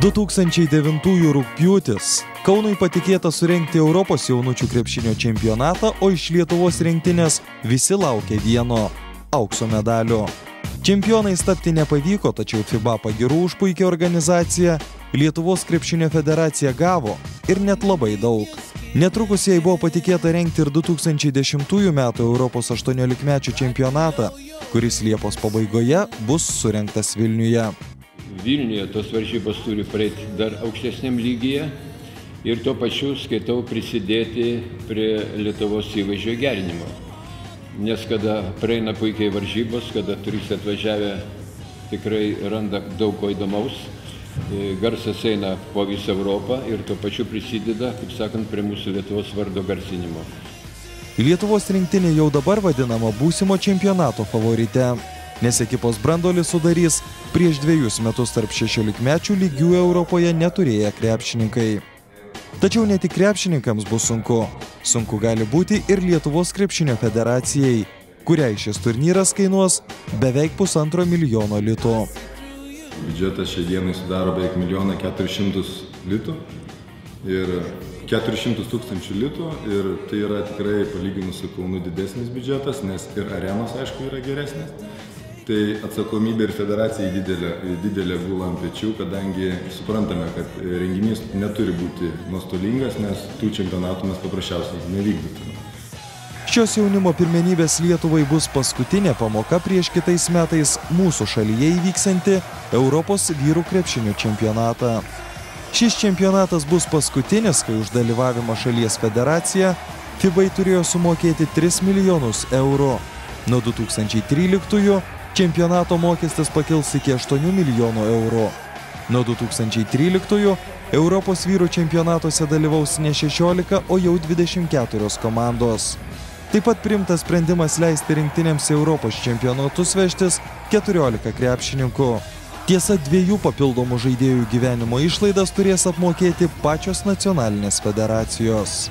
2009 rugpjūtis. Kaunui patikėta surengti Europos jaunučių krepšinio čempionatą, o iš Lietuvos rinktinės visi laukia vieno – aukso medalio. Čempionais tapti nepavyko, tačiau FIBA pagirų už puikią organizaciją Lietuvos krepšinio federacija gavo ir net labai daug. Netrukus jai buvo patikėta rengti ir 2010 metų Europos 18-mečių čempionatą, kuris Liepos pabaigoje bus surengtas Vilniuje. Vilniuje tos varžybos turi praeiti dar aukštesniam lygyje ir tuo pačiu skaitau prisidėti prie Lietuvos įvaizdžio gerinimo. Nes kada praeina puikiai varžybos, kada turistai atvažiavę tikrai randa daug ko įdomaus, garsas eina po visą Europą ir tuo pačiu prisideda, kaip sakant, prie mūsų Lietuvos vardo garsinimo. Lietuvos rinktinė jau dabar vadinama būsimo čempionato favorite, nes ekipos branduolį sudarys prieš 2 metus tarp 16-mečių lygių Europoje neturėję krepšininkai. Tačiau ne tik krepšininkams bus sunku. Sunku gali būti ir Lietuvos krepšinio federacijai, kuriai šis turnyras kainuos beveik 1,5 milijono litų. Biudžetas šiai dienai sudaro beveik 1 400 000 litų ir 400 000 litų ir tai yra tikrai palyginus su Kaunu didesnis biudžetas, nes ir arenos aišku yra geresnės. Tai atsakomybė ir federacijai didelė gula ant pečių, kadangi suprantame, kad renginys neturi būti nuostolingas, nes tų čempionatų mes paprasčiausiai nevykdytume. Šios jaunimo pirmenybės Lietuvai bus paskutinė pamoka prieš kitais metais mūsų šalyje įvyksianti Europos vyrų krepšinio čempionatą. Šis čempionatas bus paskutinis, kai už dalyvavimą šalies federacija FIBA turėjo sumokėti 3 milijonus eurų. Nuo 2013 čempionato mokestis pakils iki 8 milijonų eurų. Nuo 2013 Europos vyrų čempionatuose dalyvaus ne 16, o jau 24 komandos. Taip pat priimtas sprendimas leisti rinktinėms Europos čempionatus vežtis 14 krepšininkų. Tiesa, 2 papildomų žaidėjų gyvenimo išlaidas turės apmokėti pačios nacionalinės federacijos.